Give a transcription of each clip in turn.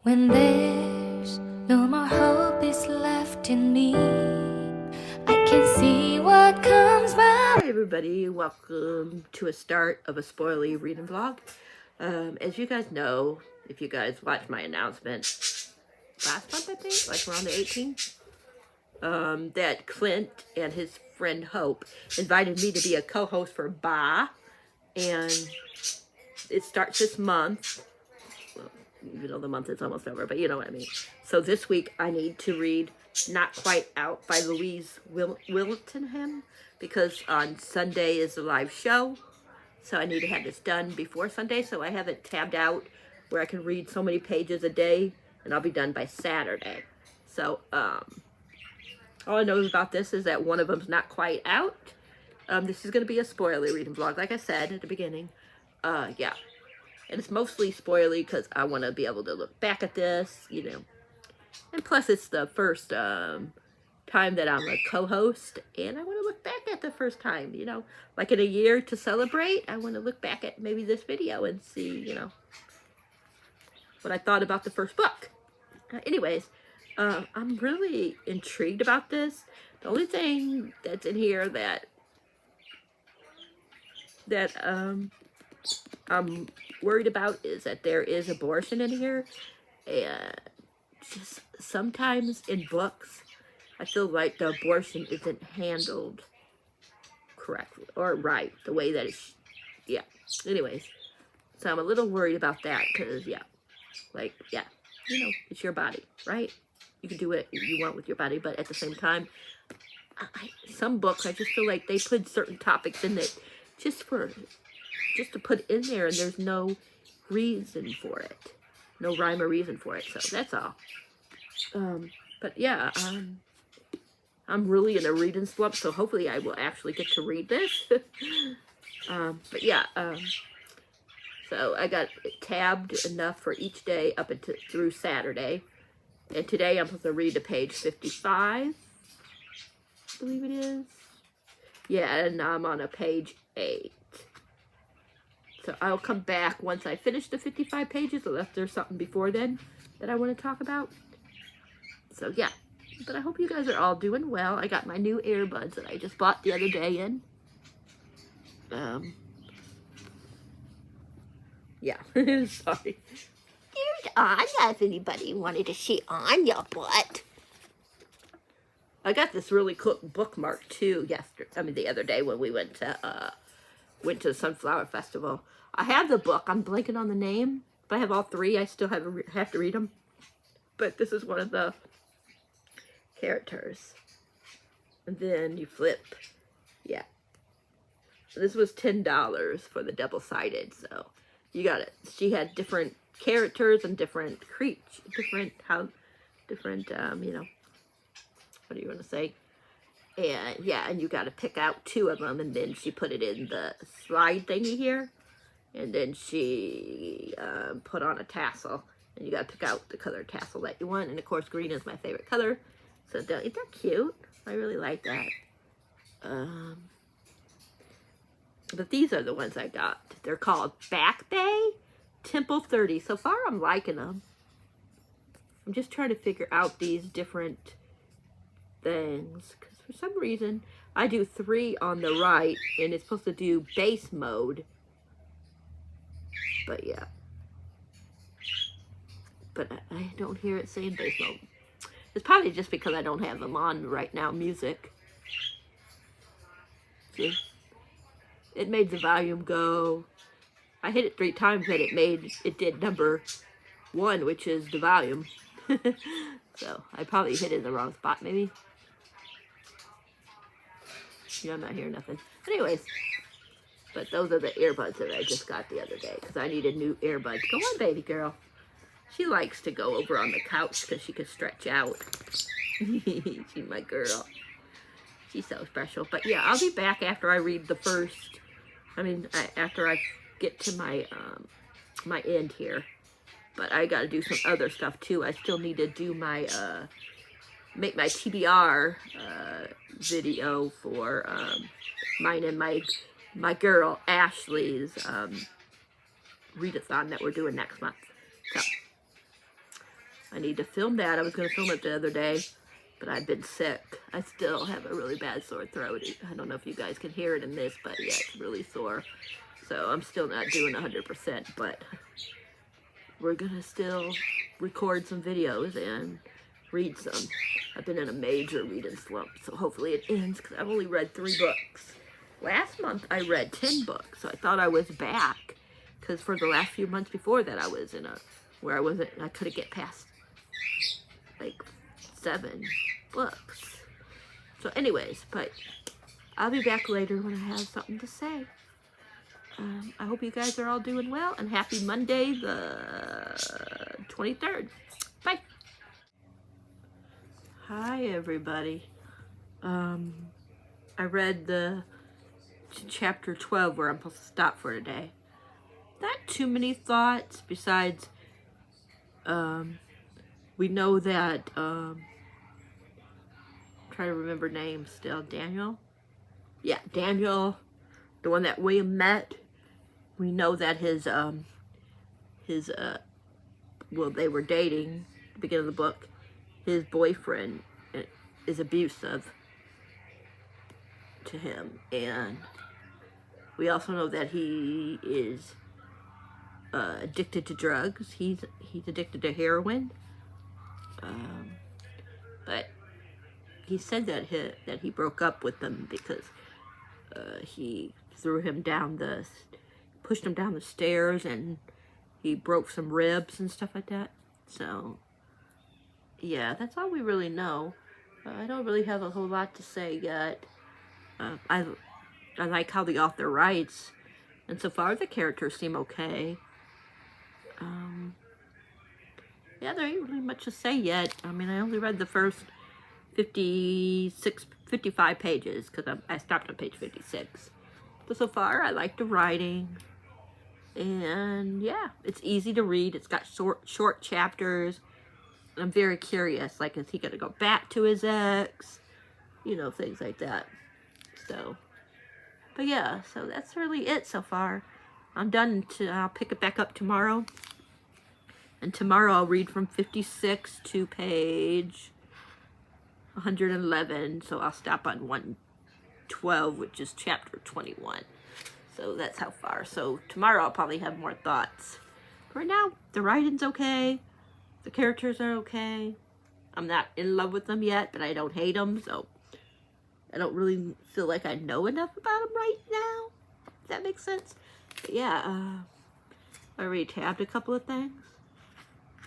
When there's no more hope is left in me, I can see what comes by. Hi everybody, welcome to a start of a spoilery reading vlog. As you guys know, if you guys watched my announcement last month, I think, like around the 18th, that Clint and his friend Hope invited me to be a co-host for Ba, and it starts this month. Well, even though the month is almost over, but you know what I mean. So this week I need to read Not Quite Out by Louise Willingham, because on Sunday is the live show. So I need to have this done before Sunday, so I have it tabbed out where I can read so many pages a day, and I'll be done by Saturday. So, all I know about this is that one of them's not quite out. This is going to be a spoiler reading vlog, like I said at the beginning. Yeah. And it's mostly spoilery because I want to be able to look back at this, you know. And plus, it's the first time that I'm a co-host, and I want to look back at the first time, you know. Like in a year to celebrate, I want to look back at maybe this video and see, you know, what I thought about the first book. Anyways, I'm really intrigued about this. The only thing that's in here that I'm worried about is that there is abortion in here, and just sometimes in books I feel like the abortion isn't handled correctly or right, the way that it's, yeah. Anyways, so I'm a little worried about that because, yeah, like, yeah, you know, it's your body, right? You can do what you want with your body, but at the same time, some books, I just feel like they put certain topics in that just to put in there, and there's no reason for it. No rhyme or reason for it, so that's all. But yeah, I'm really in a reading slump, so hopefully I will actually get to read this. But yeah, so I got tabbed enough for each day up until through Saturday. And today I'm supposed to read to page 55, I believe it is. Yeah, and I'm on a page 8. So I'll come back once I finish the 55 pages, unless there's something before then that I want to talk about. So yeah, but I hope you guys are all doing well. I got my new earbuds that I just bought the other day in. Yeah, sorry. Here's Anya if anybody wanted to see Anya butt. I got this really cool bookmark too the other day when we went to Sunflower Festival. I have the book. I'm blanking on the name. If I have all 3, I still have to read them. But this is one of the characters. And then you flip. Yeah. This was $10 for the double-sided, so you got it. She had different characters and different you know, what do you want to say? And yeah, and you got to pick out 2 of them, and then she put it in the slide thingy here, and then she put on a tassel, and you got to pick out the color tassel that you want, and of course green is my favorite color, so isn't that cute? I really like that. But these are the ones I got. They're called Back Bay Temple 30. So far I'm liking them. I'm just trying to figure out these different things, because for some reason I do 3 on the right, and it's supposed to do base mode. But yeah, but I don't hear it saying base mode. It's probably just because I don't have them on right now, music. See? It made the volume go. I hit it 3 times, but it did number 1, which is the volume. So I probably hit it in the wrong spot, maybe. Yeah, I'm not hearing nothing. Anyways, but those are the earbuds that I just got the other day, because I needed new earbuds. Go on, baby girl. She likes to go over on the couch because she can stretch out. She's my girl. She's so special. But yeah, I'll be back after I read the first. After I get to my my end here. But I got to do some other stuff too. I still need to do my make my TBR video for mine and my girl Ashley's readathon that we're doing next month. So I need to film that. I was going to film it the other day, but I've been sick. I still have a really bad sore throat. I don't know if you guys can hear it in this, but yeah, it's really sore. So I'm still not doing 100%, but we're going to still record some videos and read some. I've been in a major reading slump, so hopefully it ends, because I've only read 3 books. Last month I read 10 books, so I thought I was back, because for the last few months before that I was in where I couldn't get past like 7 books. So anyways, but I'll be back later when I have something to say. I hope you guys are all doing well, and happy Monday the 23rd. Bye. Hi everybody. I read the chapter 12 where I'm supposed to stop for today. Not too many thoughts besides we know that trying to remember names still. Daniel? Yeah, Daniel, the one that William met. We know that well, they were dating at the beginning of the book. His boyfriend is abusive to him, and we also know that he is addicted to drugs. He's addicted to heroin, but he said that he broke up with them because he pushed him down the stairs, and he broke some ribs and stuff like that. So yeah, that's all we really know. I don't really have a whole lot to say yet. I like how the author writes, and so far the characters seem okay. Yeah, there ain't really much to say yet. I mean, I only read the first 55 pages, because I stopped on page 56. But so far, I like the writing. And yeah, it's easy to read. It's got short chapters. I'm very curious, like, is he going to go back to his ex? You know, things like that. So, but yeah, so that's really it so far. I'm done. I'll pick it back up tomorrow. And tomorrow I'll read from 56 to page 111. So I'll stop on 112, which is chapter 21. So that's how far. So tomorrow I'll probably have more thoughts. Right now, the writing's okay. The characters are okay. I'm not in love with them yet, but I don't hate them. So I don't really feel like I know enough about them right now. If that makes sense. But yeah, I already tabbed a couple of things.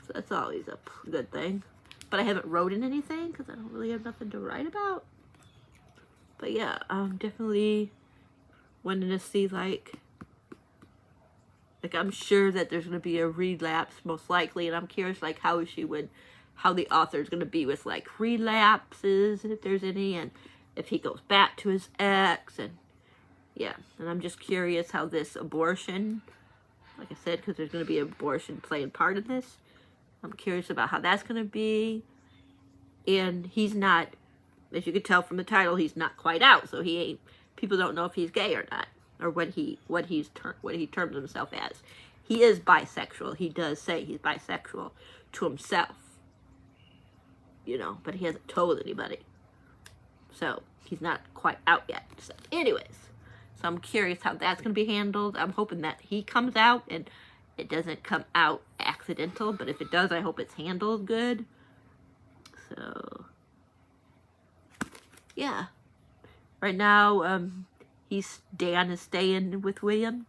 So that's always a good thing. But I haven't wrote in anything because I don't really have nothing to write about. But yeah, I'm definitely wanting to see, like I'm sure that there's going to be a relapse most likely, and I'm curious like how the author's going to be with like relapses, if there's any, and if he goes back to his ex, and yeah, and I'm just curious how this abortion, like I said, because there's going to be abortion playing part in this. I'm curious about how that's going to be. And he's not, as you can tell from the title, he's not quite out. So he ain't, people don't know if he's gay or not, or what he terms himself as. He is bisexual. He does say he's bisexual to himself, you know, but he hasn't told anybody. So he's not quite out yet. So anyways, so I'm curious how that's going to be handled. I'm hoping that he comes out and it doesn't come out accidental, but if it does, I hope it's handled good. So yeah, right now Dan is staying with William,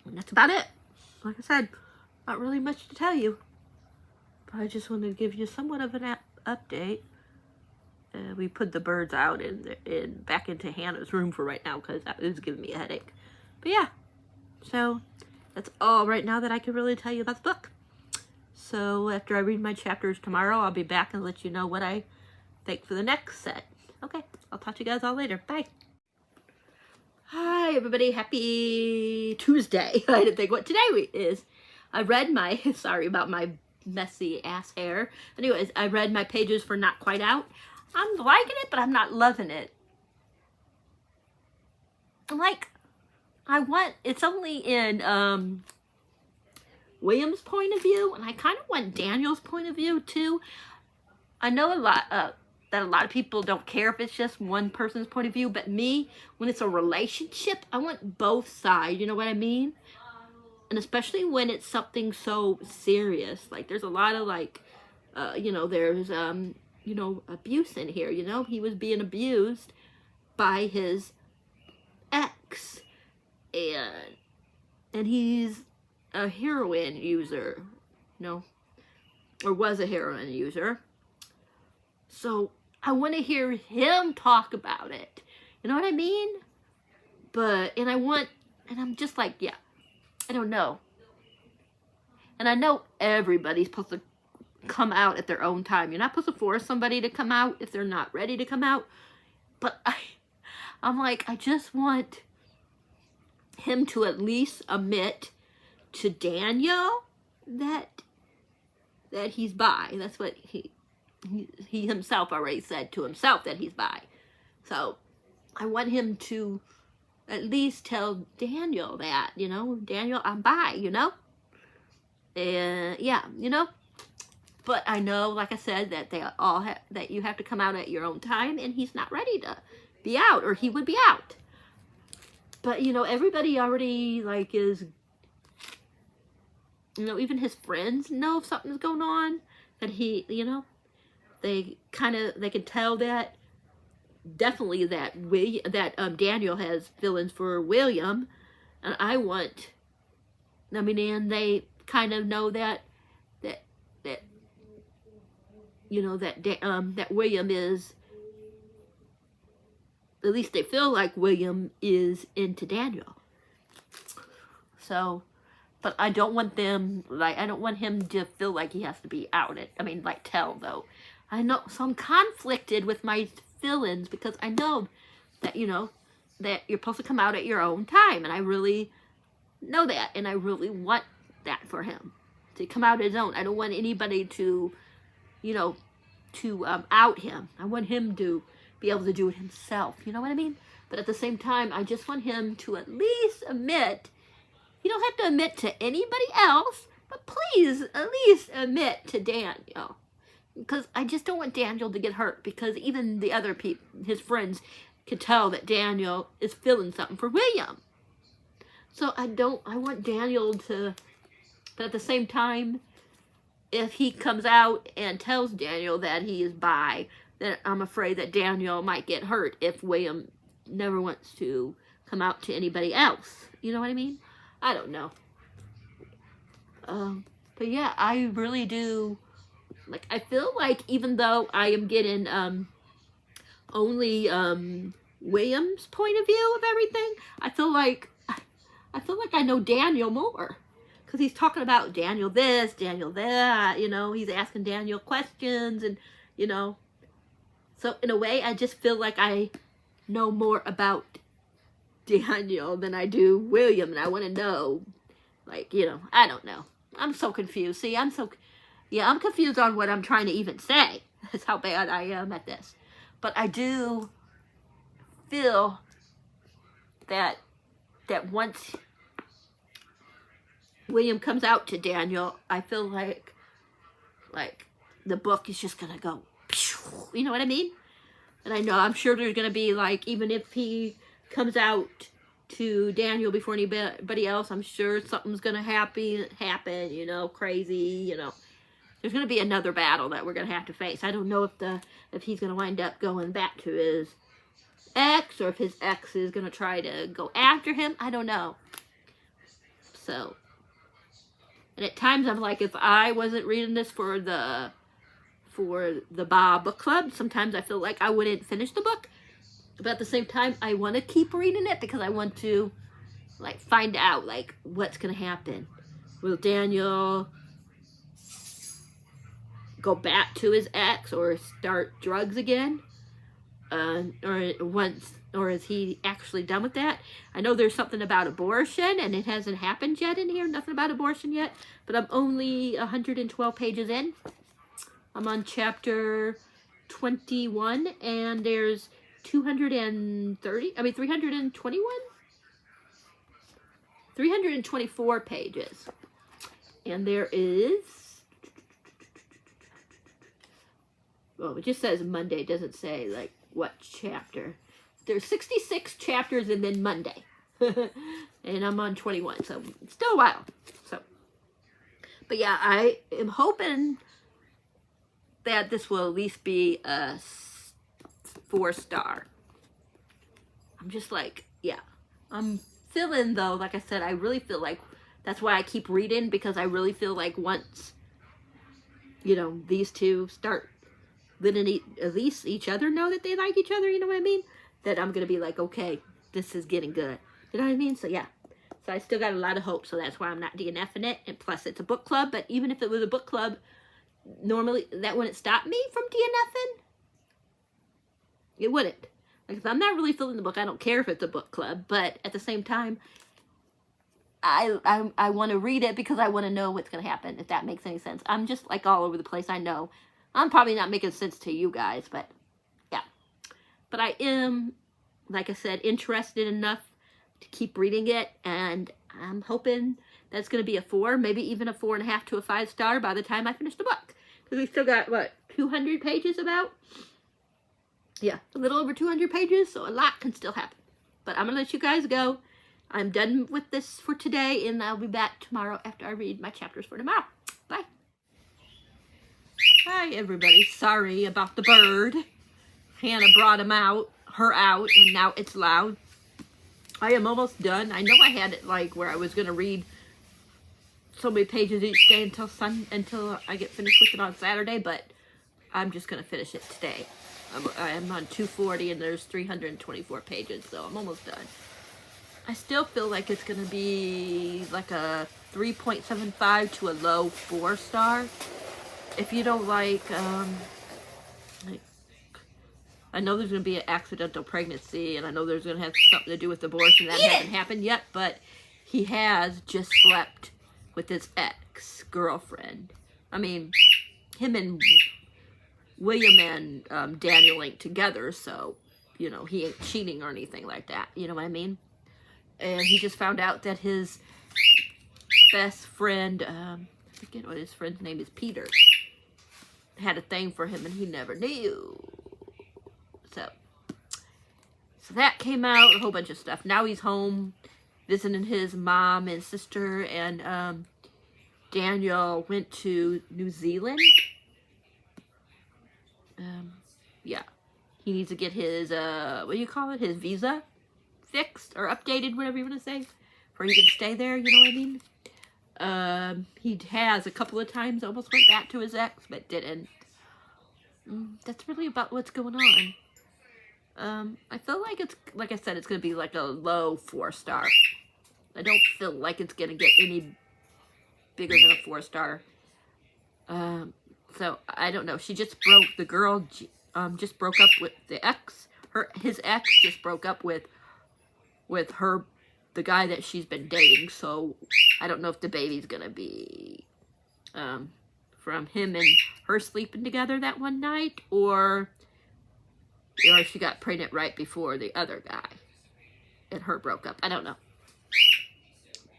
and that's about it. Like I said, not really much to tell you, but I just wanted to give you somewhat of an update. We put the birds out back into Hannah's room for right now because that was giving me a headache. But yeah, so that's all right now that I can really tell you about the book. So after I read my chapters tomorrow, I'll be back and let you know what I think for the next set. Okay, I'll talk to you guys all later. Bye. Hi, everybody. Happy Tuesday. I didn't think what today is. I read my, sorry about my messy ass hair. Anyways, I read my pages for Not Quite Out. I'm liking it, but I'm not loving it. Like, it's only in, William's point of view, and I kind of want Daniel's point of view too. I know that a lot of people don't care if it's just one person's point of view, but me, when it's a relationship, I want both sides, you know what I mean? And especially when it's something so serious, like there's a lot of like, you know, there's, you know, abuse in here, you know, he was being abused by his ex, and he's a heroin user, you know, or was a heroin user. So I want to hear him talk about it. You know what I mean? And I'm just like, yeah, I don't know. And I know everybody's supposed to come out at their own time. You're not supposed to force somebody to come out if they're not ready to come out. But I'm like, I just want him to at least admit to Daniel that he's bi. That's what he himself already said to himself, that he's bi. So I want him to at least tell Daniel that, you know, Daniel, I'm bi, you know? And yeah, you know? But I know, like I said, that they all that you have to come out at your own time, and he's not ready to be out, or he would be out. But, you know, everybody already, like, is, you know, even his friends know if something's going on, that he, you know, they can tell that, definitely that Daniel has feelings for William, and and they kind of know that you know, that William is, at least they feel like William is into Daniel. So, but I don't want them, like, I don't want him to feel like he has to be out it. I mean, like, tell, though. I know, so I'm conflicted with my feelings, because I know that, you know, that you're supposed to come out at your own time, and I really know that, and I really want that for him, to come out his own. I don't want anybody to, you know, to out him. I want him to be able to do it himself, you know what I mean? But at the same time, I just want him to at least admit, you don't have to admit to anybody else, but please at least admit to Daniel. Because I just don't want Daniel to get hurt, because even the other people, his friends, could tell that Daniel is feeling something for William. So I want Daniel to, but at the same time, if he comes out and tells Daniel that he is bi, then I'm afraid that Daniel might get hurt if William never wants to come out to anybody else. You know what I mean? I don't know. But yeah, I really do. Like, I feel like even though I am getting only William's point of view of everything, I feel like I know Daniel more. Because he's talking about Daniel this, Daniel that, you know, he's asking Daniel questions, and, you know. So, in a way, I just feel like I know more about Daniel than I do William, and I want to know, like, you know, I don't know. I'm so confused. See, I'm confused on what I'm trying to even say. That's how bad I am at this. But I do feel that once William comes out to Daniel, I feel like the book is just gonna go, you know what I mean? And I know, I'm sure there's gonna be, like, even if he comes out to Daniel before anybody else, I'm sure something's gonna happen, you know, crazy, you know. There's gonna be another battle that we're gonna have to face. I don't know if he's gonna wind up going back to his ex, or if his ex is gonna try to go after him. I don't know. So, and at times I'm like, if I wasn't reading this for the book club, sometimes I feel like I wouldn't finish the book. But at the same time, I want to keep reading it, because I want to, like, find out, like, what's gonna happen. Will Daniel go back to his ex, or start drugs again? Or is he actually done with that? I know there's something about abortion, and it hasn't happened yet in here. Nothing about abortion yet. But I'm only 112 pages in. I'm on chapter 21, and there's 324 pages. And there is, well, it just says Monday. It doesn't say, like, what chapter. There's 66 chapters and then Monday. And I'm on 21, so it's still a while. So, but yeah, I am hoping that this will at least be a 4-star. I'm just like, yeah. I'm feeling, though, like I said, I really feel like that's why I keep reading, because I really feel like once, you know, these two start letting at least each other know that they like each other, you know what I mean? That I'm going to be like, okay, this is getting good. You know what I mean? So, yeah. So, I still got a lot of hope, so that's why I'm not DNFing it. And plus, it's a book club, but even if it was a book club, normally, that wouldn't stop me from DNFing. It wouldn't. Like, if I'm not really feeling the book, I don't care if it's a book club, but at the same time, I want to read it because I want to know what's going to happen, if that makes any sense. I'm just, like, all over the place, I know. I'm probably not making sense to you guys, but, yeah. But I am, like I said, interested enough to keep reading it, and I'm hoping that's going to be a 4, maybe even a 4.5 to a 5-star by the time I finish the book. Because we still got, what, 200 pages about? Yeah, a little over 200 pages, so a lot can still happen. But I'm going to let you guys go. I'm done with this for today, and I'll be back tomorrow after I read my chapters for tomorrow. Bye. Hi, everybody. Sorry about the bird. Hannah brought her out, and now it's loud. I am almost done. I know I had it like where I was going to read so many pages each day until I get finished with it on Saturday, but I'm just going to finish it today. I'm on 240 and there's 324 pages, so I'm almost done. I still feel like it's going to be like a 3.75 to a low 4-star. If you don't like, I know there's going to be an accidental pregnancy, and I know there's going to have something to do with abortion. That hasn't happened yet, but he has just slept with his ex-girlfriend. I mean, him and William and Daniel ain't together, so, you know, he ain't cheating or anything like that. You know what I mean? And he just found out that his best friend, I forget what his friend's name is, Peter, had a thing for him, and he never knew. So that came out, a whole bunch of stuff. Now he's home visiting his mom and sister, and Daniel went to New Zealand. Yeah, he needs to get his, what do you call it, his visa fixed or updated, whatever you want to say, for he can stay there, you know what I mean? He has a couple of times almost went back to his ex, but didn't. That's really about what's going on. I feel like it's, like I said, it's going to be like a low 4-star. I don't feel like it's going to get any bigger than a 4-star. So, I don't know. She just the girl just broke up with the ex. His ex just broke up with her, the guy that she's been dating. So, I don't know if the baby's going to be from him and her sleeping together that one night, or she got pregnant right before the other guy and her broke up. I don't know.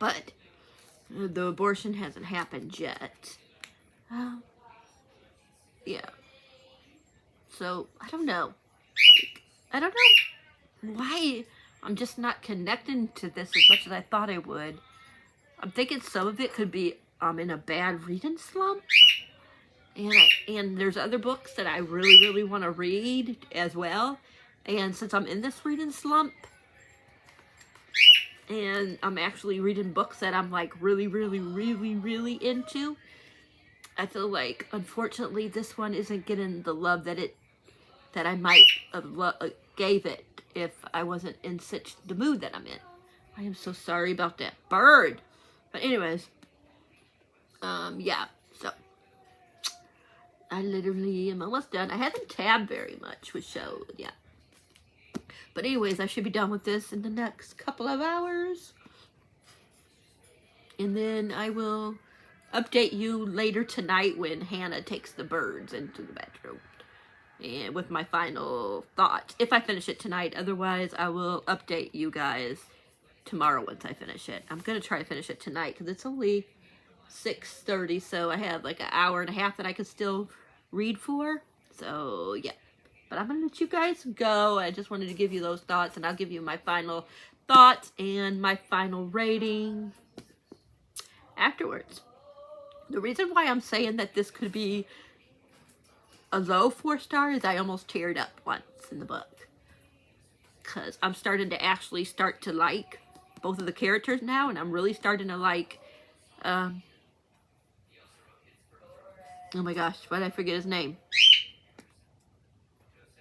But the abortion hasn't happened yet. Yeah. So, I don't know. I don't know why I'm just not connecting to this as much as I thought I would. I'm thinking some of it could be in a bad reading slump. And there's other books that I really, really want to read as well. And since I'm in this reading slump, and I'm actually reading books that I'm like really, really, really, really into, I feel like, unfortunately, this one isn't getting the love that I might have gave it if I wasn't in such the mood that I'm in. I am so sorry about that bird. But anyways, yeah, so I literally am almost done. I haven't tabbed very much, which showed, yeah. But anyways, I should be done with this in the next couple of hours. And then I will update you later tonight when Hannah takes the birds into the bedroom. And with my final thoughts. If I finish it tonight. Otherwise, I will update you guys tomorrow once I finish it. I'm going to try to finish it tonight because it's only 6:30, so I have like an hour and a half that I could still read for. So yeah, but I'm gonna let you guys go. I just wanted to give you those thoughts, and I'll give you my final thoughts and my final rating afterwards. The reason why I'm saying that this could be a low 4-star is I almost teared up once in the book, because I'm starting to actually start to like both of the characters now, and I'm really starting to like oh my gosh, why did I forget his name?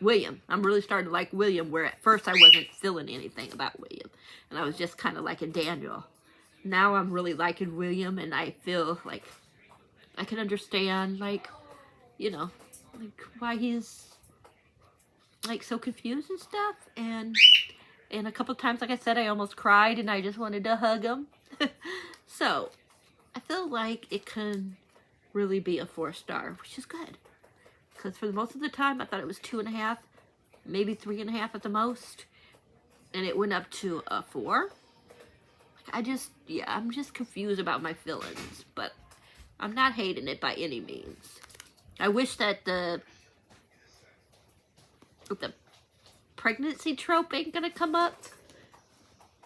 William. I'm really starting to like William, where at first I wasn't feeling anything about William, and I was just kind of liking Daniel. Now I'm really liking William, and I feel like I can understand, like, you know, like why he's like so confused and stuff. And a couple times, like I said, I almost cried and I just wanted to hug him. So I feel like it can really be a 4-star, which is good, because for most of the time I thought it was 2.5, maybe 3.5 at the most, and it went up to a 4. I'm just confused about my feelings, but I'm not hating it by any means. I wish that the pregnancy trope ain't gonna come up,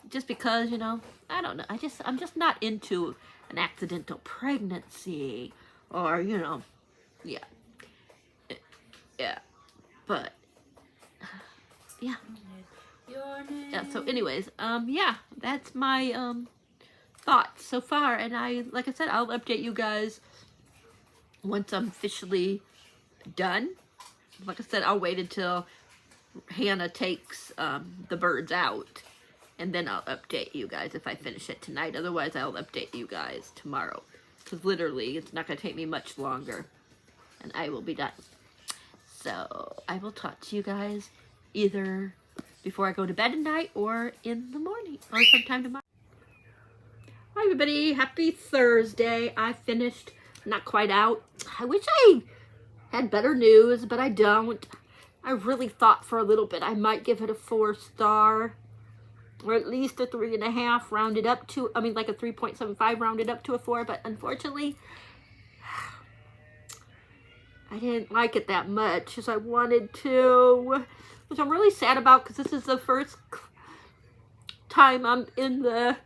just because, you know, I don't know. I'm just not into an accidental pregnancy, or, you know, yeah, but yeah. So anyways, yeah, that's my thoughts so far, and like I said, I'll update you guys once I'm officially done. Like I said, I'll wait until Hannah takes the birds out, and then I'll update you guys if I finish it tonight. Otherwise, I'll update you guys tomorrow, because literally it's not going to take me much longer, and I will be done. So I will talk to you guys either before I go to bed at night or in the morning or sometime tomorrow. Hi everybody, happy Thursday. I finished, not quite out. I wish I had better news, but I don't. I really thought for a little bit I might give it a 4-star, or at least a 3.5 rounded up to, I mean like a 3.75 rounded up to a 4, but unfortunately I didn't like it that much as I wanted to, which I'm really sad about, because this is the first time I'm in the,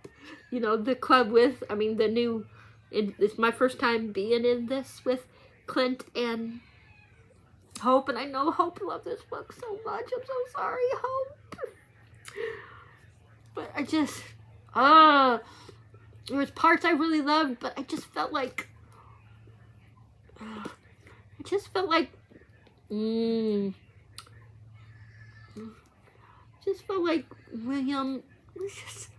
you know, the club with, I mean, it's my first time being in this with Clint and Hope, and I know Hope loved this book so much. I'm so sorry, Hope. But I just, there was parts I really loved, but I just felt like, William was just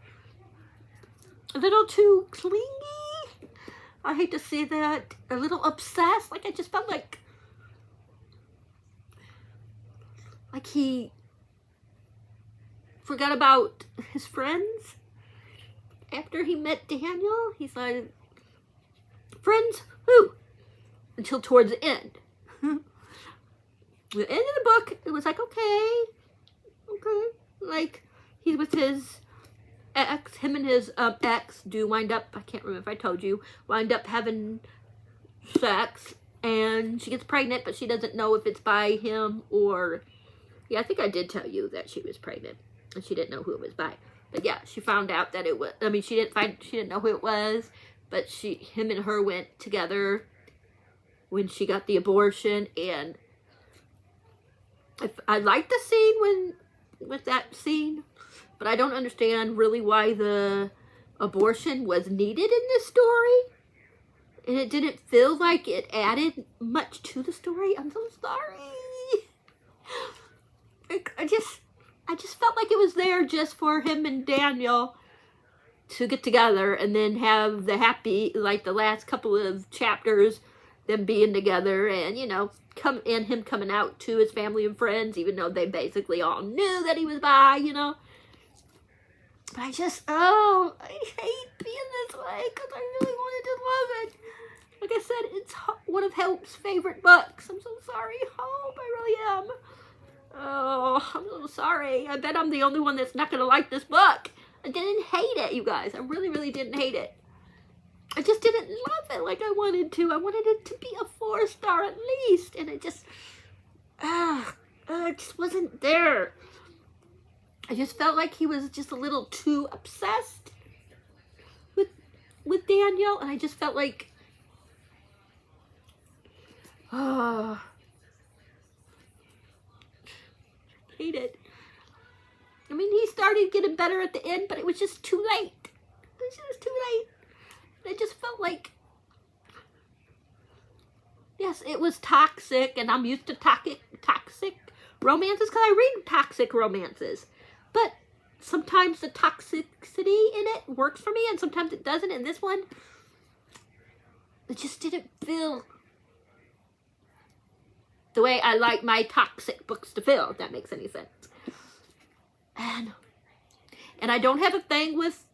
a little too clingy. I hate to say that. A little obsessed. Like, I just felt like he forgot about his friends after he met Daniel. He's like, friends? Who? Until towards the end. The end of the book, it was like, okay. Like, he's with his ex, him and his ex do wind up, I can't remember if I told you, wind up having sex, and she gets pregnant, but she doesn't know if it's by him or, yeah, I think I did tell you that she was pregnant, and she didn't know who it was by. But yeah, she found out that it was, I mean, she didn't know who it was, but him and her went together when she got the abortion, and I liked the scene with that scene, but I don't understand really why the abortion was needed in this story, and it didn't feel like it added much to the story. I'm so sorry. I just felt like it was there just for him and Daniel to get together, and then have the happy, like the last couple of chapters, them being together, and, you know, him coming out to his family and friends, even though they basically all knew that he was bi, you know. But I hate being this way, because I really wanted to love it. Like I said, it's one of Hope's favorite books. I'm so sorry, Hope. I really am. Oh, I'm so sorry. I bet I'm the only one that's not going to like this book. I didn't hate it, you guys. I really, really didn't hate it. I just didn't love it like I wanted to. I wanted it to be a 4-star at least, and it just, it just wasn't there. I just felt like he was just a little too obsessed with Daniel, and I just felt like, hate it. I mean, he started getting better at the end, but it was just too late. It was just too late. I just felt like, yes, it was toxic, and I'm used to toxic romances because I read toxic romances. But sometimes the toxicity in it works for me, and sometimes it doesn't. And this one, it just didn't feel the way I like my toxic books to feel, if that makes any sense. And I don't have a thing with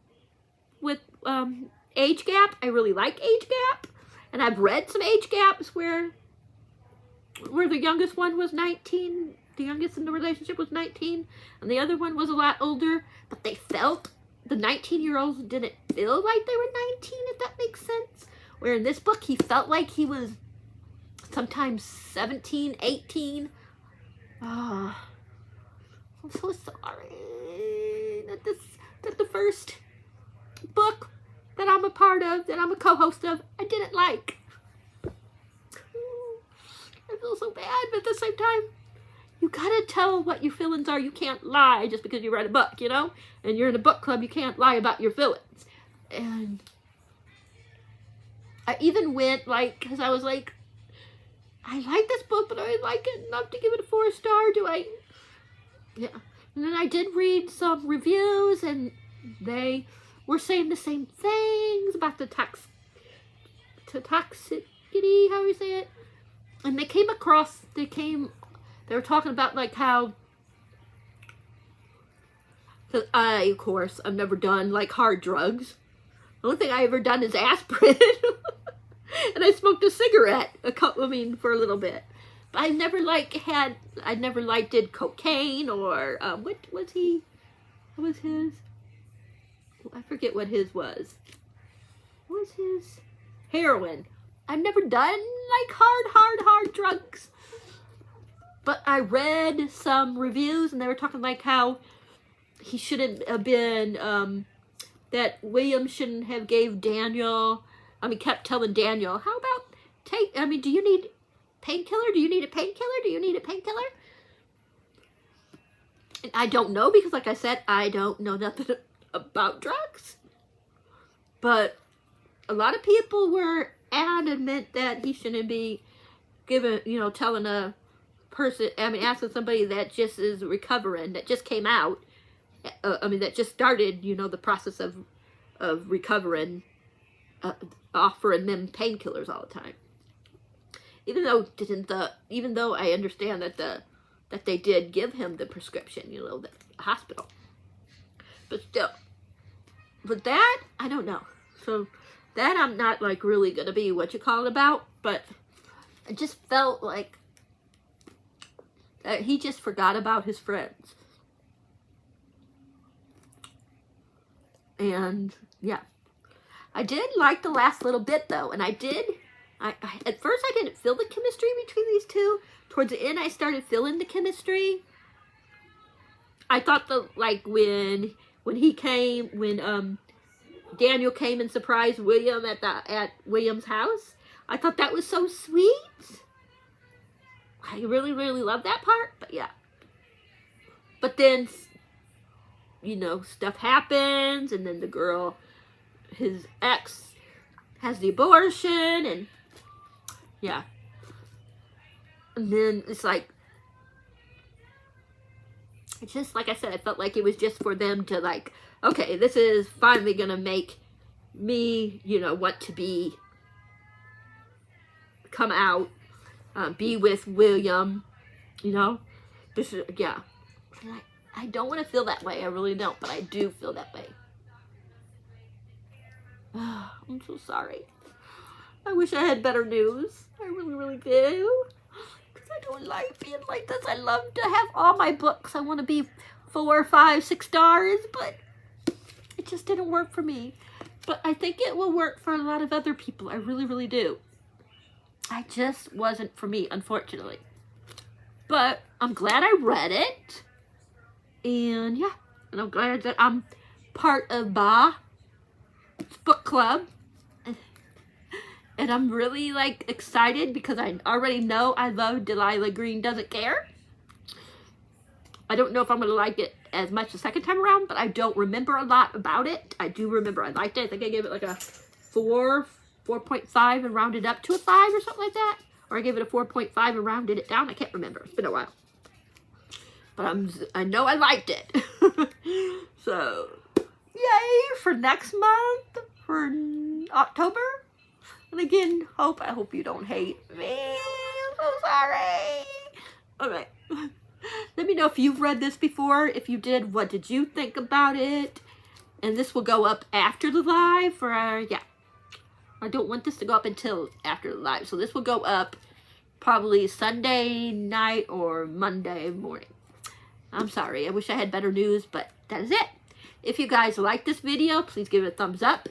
age gap. I really like age gap, and I've read some age gaps where the youngest one was 19, the youngest in the relationship was 19, and the other one was a lot older, but the 19-year-olds didn't feel like they were 19, if that makes sense. Where in this book, he felt like he was sometimes 17, 18. I'm so sorry that the first book that I'm a part of, that I'm a co-host of, I didn't like. I feel so bad, but at the same time, you gotta tell what your feelings are. You can't lie just because you read a book, you know? And you're in a book club, you can't lie about your feelings. And I even went, like, because I was like, I like this book, but I like it enough to give it a 4-star. Do I? Yeah. And then I did read some reviews, and they were saying the same things about the toxicity, how you say it. And they were talking about like how, because of course, I've never done like hard drugs. The only thing I ever done is aspirin. And I smoked a cigarette for a little bit. But I never did cocaine or, what was his? I forget what his was. What was his? Heroin. I've never done like hard drugs. But I read some reviews, and they were talking like how he shouldn't have been, that William shouldn't have gave Daniel, kept telling Daniel, how about do you need painkiller? Do you need a painkiller? Do you need a painkiller? And I don't know, because like I said, I don't know nothing about drugs. But a lot of people were adamant that he shouldn't be telling a person, asking somebody that just is recovering, that just came out, that just started, the process of recovering, offering them painkillers all the time. Even though I understand that they did give him the prescription, the hospital. But still. But that, I don't know. So that I'm not like really going to be about, but I just felt like he just forgot about his friends. And yeah, I did like the last little bit though, and I at first I didn't feel the chemistry between these two. Towards the end, I started feeling the chemistry. I thought when Daniel came and surprised William at William's house, I thought that was so sweet. I really, really love that part, but yeah. But then, stuff happens, and then the girl, his ex, has the abortion, and yeah. And then it's like, it's just, like I said, I felt like it was just for them to like, okay, this is finally going to make me, want to come out, be with William, this is, yeah. I don't want to feel that way. I really don't, but I do feel that way. I'm so sorry. I wish I had better news. I really, really do. Because I don't like being like this. I love to have all my books. I want to be 4, 5, 6 stars, but it just didn't work for me. But I think it will work for a lot of other people. I really, really do. I just wasn't for me, unfortunately. But I'm glad I read it. And yeah, and I'm glad that I'm part of Book Club. And I'm really like excited because I already know I love Delilah Green Doesn't Care. I don't know if I'm going to like it as much the second time around, but I don't remember a lot about it. I do remember I liked it. I think I gave it like a 4.5 and rounded up to a 5 or something like that. Or I gave it a 4.5 and rounded it down. I can't remember. It's been a while. But I know I liked it. So, yay for next month, for October. And again, I hope you don't hate me. I'm so sorry. Alright. Let me know if you've read this before. If you did, what did you think about it? And this will go up after the live. Yeah. I don't want this to go up until after the live. So this will go up probably Sunday night or Monday morning. I'm sorry. I wish I had better news, but that is it. If you guys like this video, please give it a thumbs up.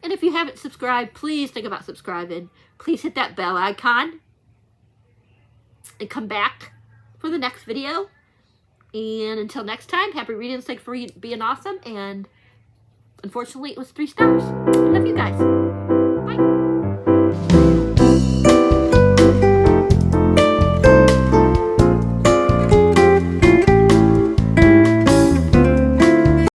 And if you haven't subscribed, please think about subscribing. Please hit that bell icon. And come back for the next video. And until next time, happy readings. Thanks for being awesome. And unfortunately, it was 3 stars. I love you guys. Bye.